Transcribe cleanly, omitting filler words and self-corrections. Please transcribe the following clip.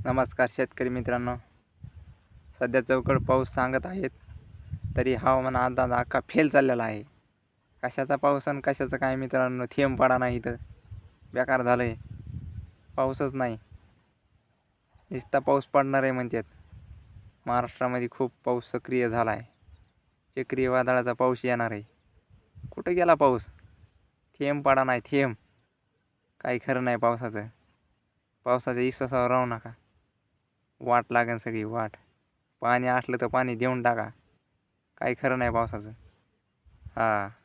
नमस्कार शेतकरी मित्रांनो. सध्या चौकड पाऊस सांगत आहेत, तरी हवामान अंदाज अख्खा फेल चाललेला आहे. कशाचा पाऊस आणि कशाचं काय मित्रांनो, थेंब पडा नाही इथं. बेकार झालं आहे, पाऊसच नाही. नुसता पाऊस पडणार आहे म्हणतात. महाराष्ट्रामध्ये खूप पाऊस सक्रिय झाला आहे. चक्रीय वादळाचा पाऊस येणार आहे. कुठं गेला पाऊस? थेंब पडा नाही, थेंब. काही खरं नाही पावसाचं. पावसाच्या विश्वासावर राहू नका. वाट लागेल सगळी वाट. पाणी असलं तर पाणी देऊन टाका. काही खरं नाही पावसाचं. हां.